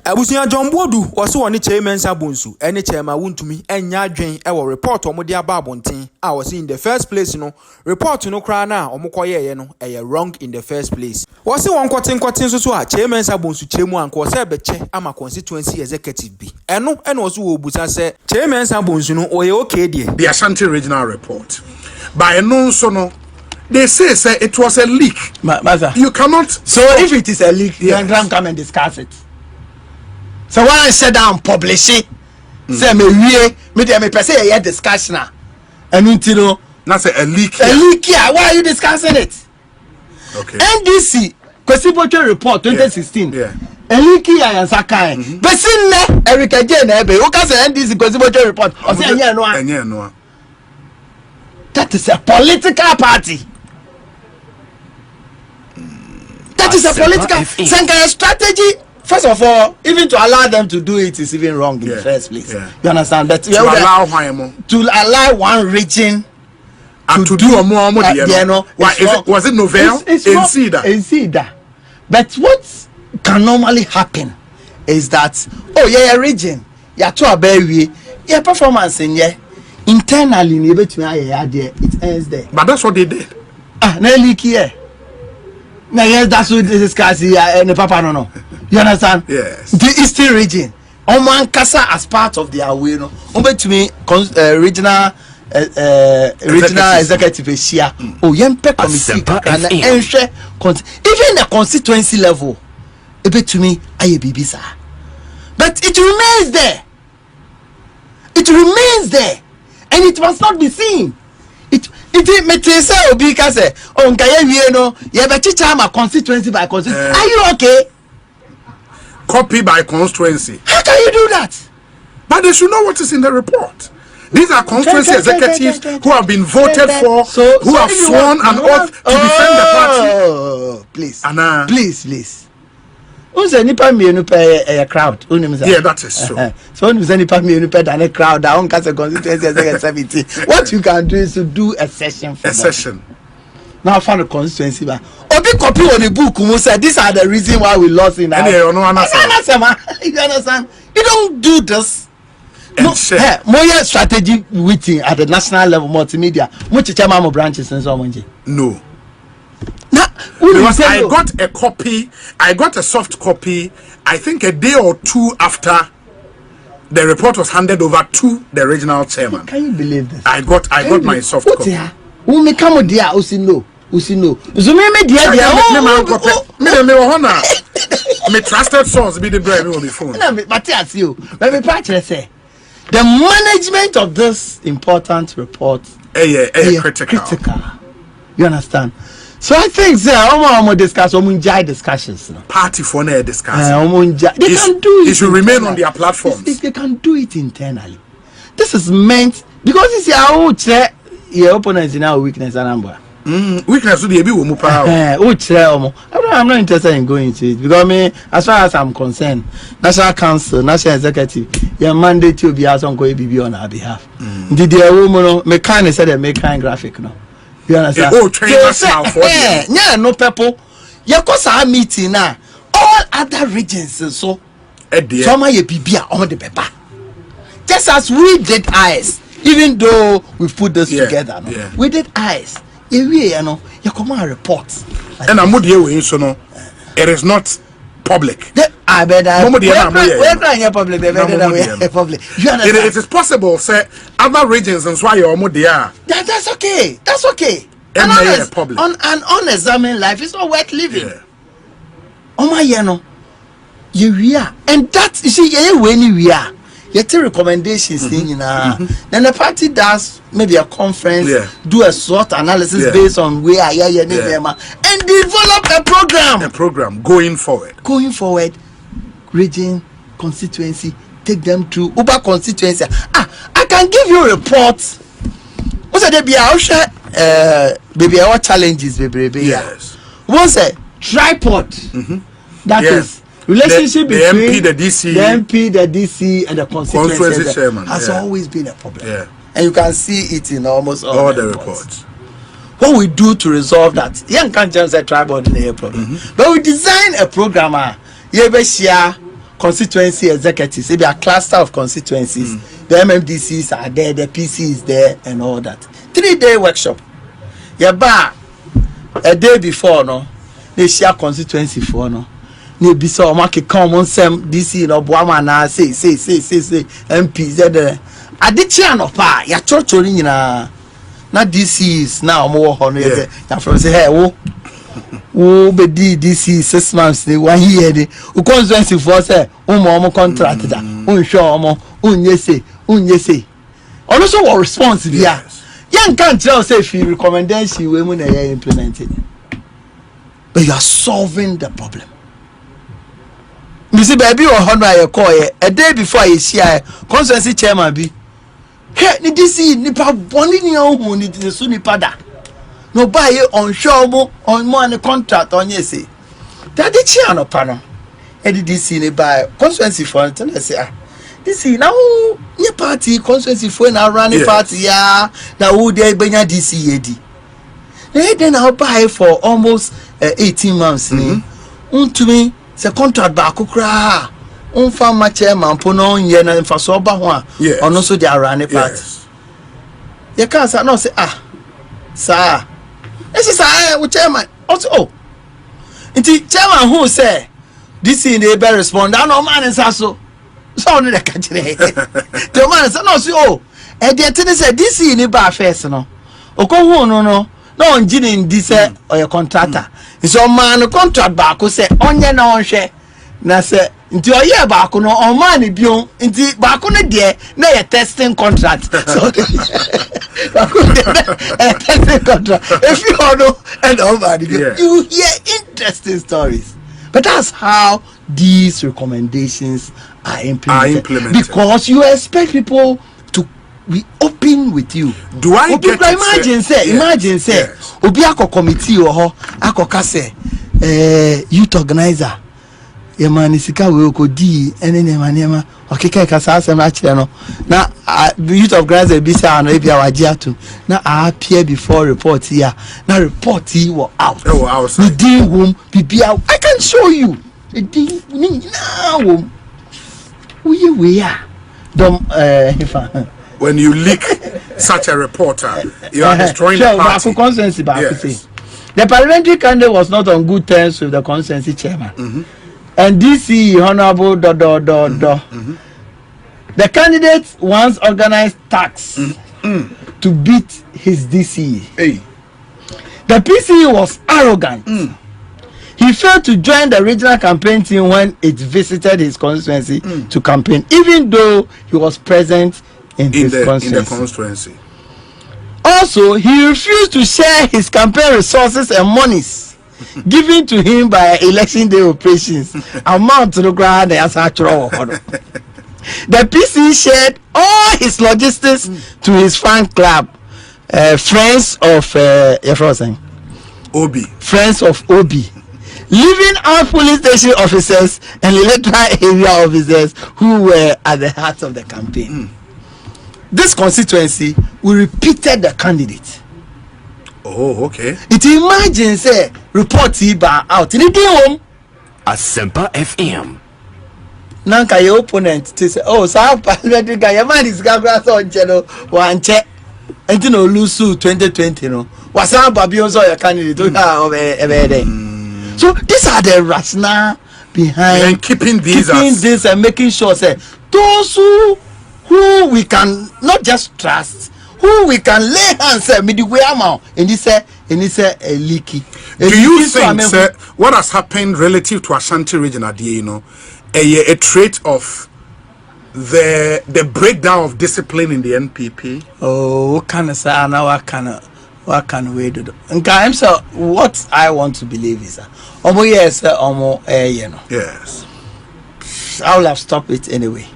Abusia John Boadu was one Kyei Mensah Bonsu, any chairman wouldn't to me, and Yadrin, our report on Modia Babontin. I was in the first place, report to no crana or Mokoye, a wrong in the first place. Was the one quoting so Kyei Mensah Bonsu Chemu and Quasabeche, I'm a constituency executive B. And no, and was who Busa said, Kyei Mensah Bonsu, or okay, dear. The Ashanti Regional Report. By a non sono, they say it was a leak. Mother, you cannot. So if it is a leak, yes. Then come and discuss it. So when I sit down, publish it. Say me per se a discussion. And until that's a leak. A leak here. Why are you discussing it? Okay. NDC Kofi report 2016. Yeah. A leak here and Sakai. But sin Erica Jane Ebe. Who can say NDC Kofi report? Or say no. That is a political party. That is a political strategy. First of all, even to allow them to do it is even wrong in the first place. Yeah. You understand? But to allow one region to do more, was it novel? It's but what can normally happen is that region, to baby, performance in internally it ends there. But that's what they did. That's what this discuss here and the papa no. You understand? Yes. The Eastern region. Oman Kasa as part of their way, no. To me, regional executive here. Yempe committee and even the constituency level. To me, Bibisa. But it remains there. It remains there. And it must not be seen. It may say because constituency by constituency. Are you okay? Copy by constituency. How can you do that? But they should know what is in the report. These are constituency executives who have been voted for, who have sworn an oath to defend the party. Please, Anna. Please. Who's a nipa me a crowd? Yeah, that is so. So who's a nipa me than a crowd? I don't cast a constituency executive. What you can do is to do a session. For a session. Now I found a constituency. Obi copy on the book who said these are the reason why we lost in our. You understand? You don't do this. No, more strategy waiting at the national level multimedia. Much chairman branches and so on. No. Because I got a copy, I got a soft copy, I think a day or two after the report was handed over to the regional chairman. Can you believe this? I got my soft copy. Who me come there Usino. Zumeme dia me trusted source be the brave on the phone. But you, let me practice say the management of this important report critical. You understand? So I think discussions. Party for no discussion. They can do it. It should remain on their platforms. They can do it internally. This is meant because it's your opponents in our weakness and number. Weakness would be I'm not interested in going to it because as far as I'm concerned, National Council, National Executive, your mandate to be as on BB on our behalf. Did the woman me kind of said they make kind graphic no? You understand? No people. You cause our meeting now. All other regions so some of your BB are on the paper. Just as we did eyes, even though we put this together, we did eyes. You come and report. And I'm here so no, it is not public. I bet public. It is possible, say other regions and why you're there. That's okay. That's okay. An unexamined life is not worth living. Oh my you are, and that you see when we are. You take recommendations then the party does maybe a conference, do a SWOT analysis based on where and develop a program going forward, region, constituency, take them to Uber constituency. I can give you reports. What's there be baby our challenges baby. Yes. What's a tripod? That is relationship between the DC, the DC, and the constituency chairman has always been a problem. And you can see it in almost all the reports. What we do to resolve that? You can't just say tribal in a problem, but we design a program. constituency executives. Maybe a cluster of constituencies. The MMDCs are there, the PC is there, and all that. 3-day workshop. Yeah, a day before, no, they share constituency for no. They be so much common some DC no Boama na say MP. I did channel pa. Ya church na DC is now more honor. Ya from say hey wo be DC 6 months they 1 year they constituency for say omo contract da unsure omo unye say also what response bia yan can tell say if you recommendation we mun na implement it, but you are solving the problem. You see baby or honor you call a day before you see constituency chairman be hey ni DC nipa boni ni ohun ni the su nipa da no buy you on show mo on mo an contract on you say that the chair no pa no e di DC ni buy constituency for ten say DC now ni party constituency for na run party ya na who dey gbenya DC edi then I buy for almost 18 months ni untumi se contract ba akukra unfa ma chairman po no ye na mfa so ba ho a ono so dey run party ye can say no say sir this is we chairman also inti chairman who say this in the be respond and no man is so no dey catch the man say no say e dey tin say this in ba first no okohu no ngini ndi say oye contractor so man contract ba ko say onye na onhwe na say nti oye ba ko no on man bion nti ba ko no de na ye testing contract so testing contract if you know and over you hear interesting stories, but that's how these recommendations are implemented. Because you expect people to be open with you. Do I get imagine say obi akọ committee ho akọka say youth organizer ye man isika we ko di enema okeka ka sa asem na kire no na youth organizer bi say no e bia waje ato na appear before report here na report he was out we did home bibia I can show you the thing now we are when you leak such a reporter, you are destroying the party. Yes. The parliamentary candidate was not on good terms with the constituency chairman. And DC Honorable The candidate once organized tax to beat his DC. The PC was arrogant. He failed to join the regional campaign team when it visited his constituency to campaign, even though he was present in the constituency. Also, he refused to share his campaign resources and monies given to him by election day operations. Amount to the ground as actual. The PC shared all his logistics to his fan club, Friends of Friends of Obi, leaving out police station officers and electoral area officers who were at the heart of the campaign. This constituency, we repeated the candidate. Oh, okay. It imagine say report out in the home. Asempa FM. Nanka your opponent to say, oh, so parliamentary guy, your man is grass on channel one check. And you know, lose 2020, no. Was our baby also your candidate? So these are the rationale behind keeping this and making sure say those who we can not just trust, who we can lay hands on midway amount in this leaky. Do you think, sir, what has happened relative to Ashanti region at the a trait of the breakdown of discipline in the NPP? Oh, what can I say now? What can we do? And so what I want to believe is that yes, yes, I will have stopped it anyway.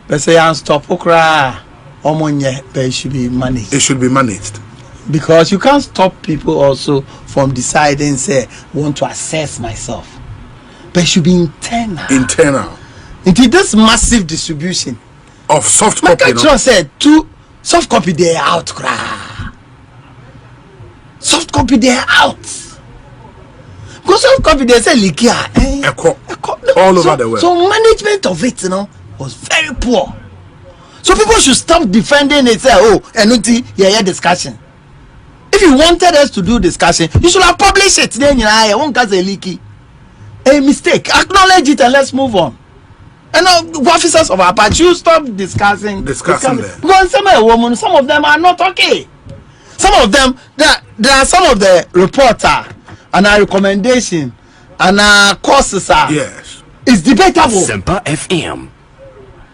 But say I stop okra but it should be managed. It should be managed. Because you can't stop people also from deciding say want to assess myself. But it should be internal. Into this massive distribution of soft copy. I just said two soft copy they are out. Soft copy they are out. Because soft copy they say likia. No. all over the world. So management of it, was very poor. So people should stop defending it. Say, oh, yeah, discussion. If you wanted us to do discussion, you should have published it. Then I won't cause a leaky. A mistake. Acknowledge it and let's move on. And officers of our party, you stop discussing there. Because some of them are not okay. Some of them, there are some of the reporter and our recommendation and our courses are. Yes. It's debatable. Semper FM.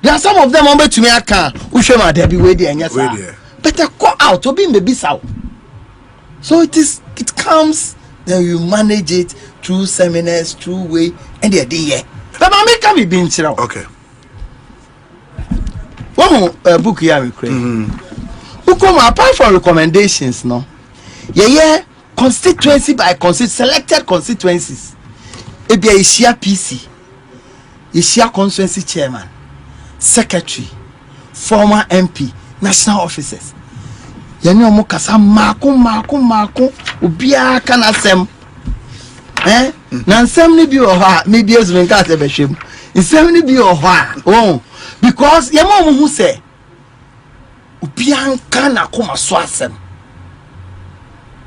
There are some of them on to me I can. We show my Debbie way there. Yes, but they go out to be maybe so. So it comes, then you manage it through seminars, through way, and they're there. But I can be being chill. Okay. One more book here we create. Who come apart from recommendations, no? Yeah, constituency by selected constituencies. It be a Ishia PC, Ishia constituency chairman, secretary, former MP, national officers. Yani omo kasa mako ubia kana sem na nsem ni bi oha me bi ezu nka te behwem nsem ni bi oha oh because yema omo hu se ubia kana koma so asem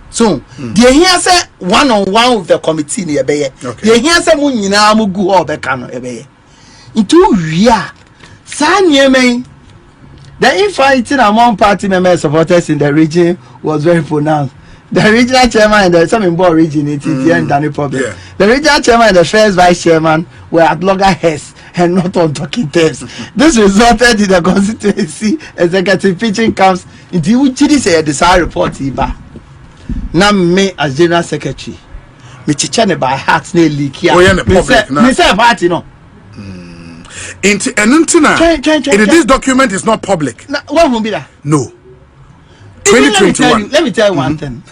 so the here say one on one with the committee ni ebeye the here say mu nyina mu gu ho be ka no ebeye into wia sa niemen. The infighting among party members supporters in the region was very pronounced. The regional chairman and the some board region it and Danny problem. Yeah. The regional chairman and the first vice chairman were at loggerheads and not on talking terms. This resulted in the constituency executive pitching camps into which say a desired report. Now me as general secretary, me chichane by heart ne leak here. Me say party no. In this document is not public. What will be that? No. 2021. Let me tell you one thing.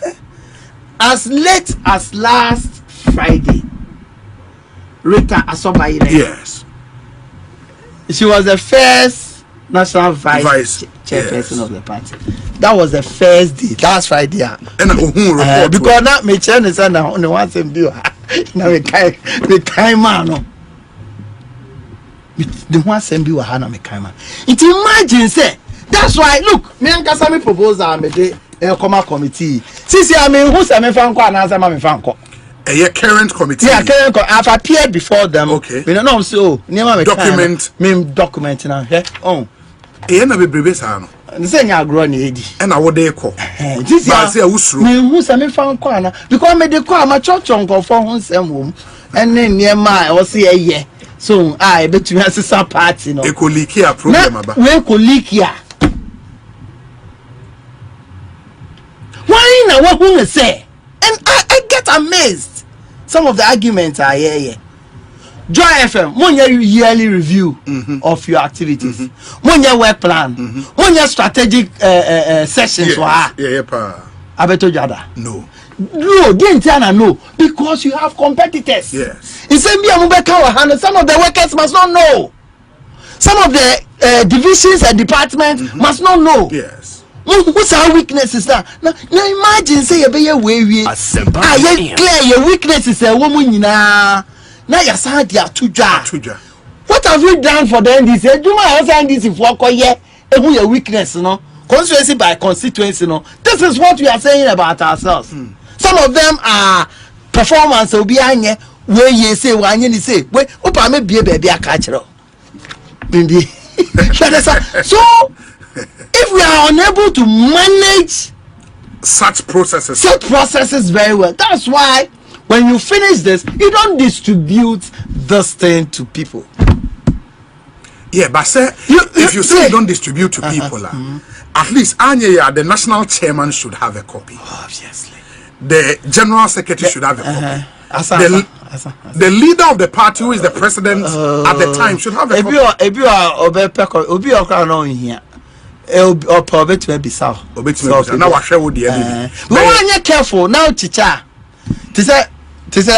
As late as last Friday, Rita Asobayi. Yes. She was the first national vice chairperson of the party. That was the first day. Last Friday. And because now me chairman is now only one thing do. Now we kind man. The one send you a hand me kind man. It imagine say. That's why look, me and Kasami proposal me de committee. Since I mean who say me fan ko and answer me fan ko. A current committee. Yeah, current. I've appeared before them. Okay. Me no so never me document. Me document now. Yeah. Oh. Na be brebe sa no. They say nya agro na edi. E na wo de ko. This year say usuru. Me who say me fan ko na because me de ko am church onko for hu nsem wo. Ene niema e wo say eye. So I bet you has a party no. Ekolikia problem aba. We ekolikia. Why now what who say? And I get amazed. Some of the arguments are here. Joy FM, one yearly review of your activities. One year work plan. One year strategic sessions. Yeah. I bet you that. No. No, didn't know because you have competitors. Yes. Some of the workers must not know. Some of the divisions and departments must not know. Yes. What's our weaknesses now? Now imagine say you be way. Clear your weaknesses a woman now your side they are tuja. What have we done for them this year? Do my husband this if work ye your weakness no constituency by constituency no. This is what we are saying about ourselves. Some of them are performance will be anye where you say one you say wait opa me be baby akachero. So if we are unable to manage such processes very well, that's why when you finish this, you don't distribute this thing to people. Yeah, but say if you say you don't distribute to people, at least the national chairman should have a copy. Obviously, the general secretary should have a copy. The leader of the party, who is the president at the time, should have a copy. If you are here. Now I share with the when you're careful now, teacher. This is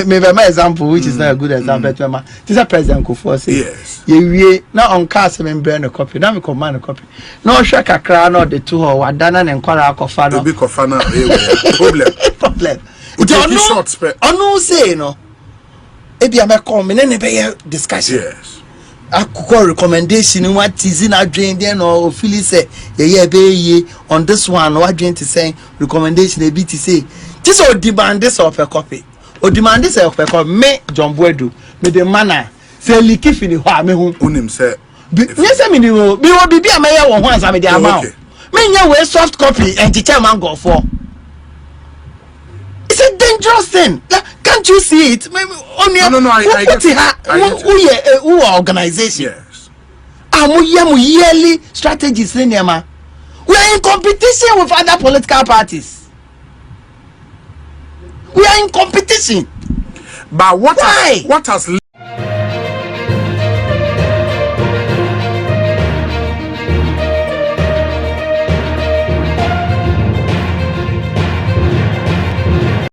maybe my example, which is not a good example. This is President Kofi say. Yes. You now on cast and burn a copy. Now we command a copy. No shake a crown or the two or Dana and Kora Kofana. Big Kofana problem. It's no say no. ebi ameko me ne be discussion. Yes. Akukọ recommendation what is in adwen then or feel say ye be on this one what adwen to say recommendation e be to say this or demand this of a copy or demand this of a copy me John Boadu me the manner say liki fini ho me hu Unim say yes me ni o bi wo bibi amaye wo ho ansa me the amount me nya we soft copy and teacher man go for. It's a dangerous thing. Can't you see it? No, I get it. Who organization? Yes. Yearly strategies. We are in competition with other political parties. We are in competition. But why? What has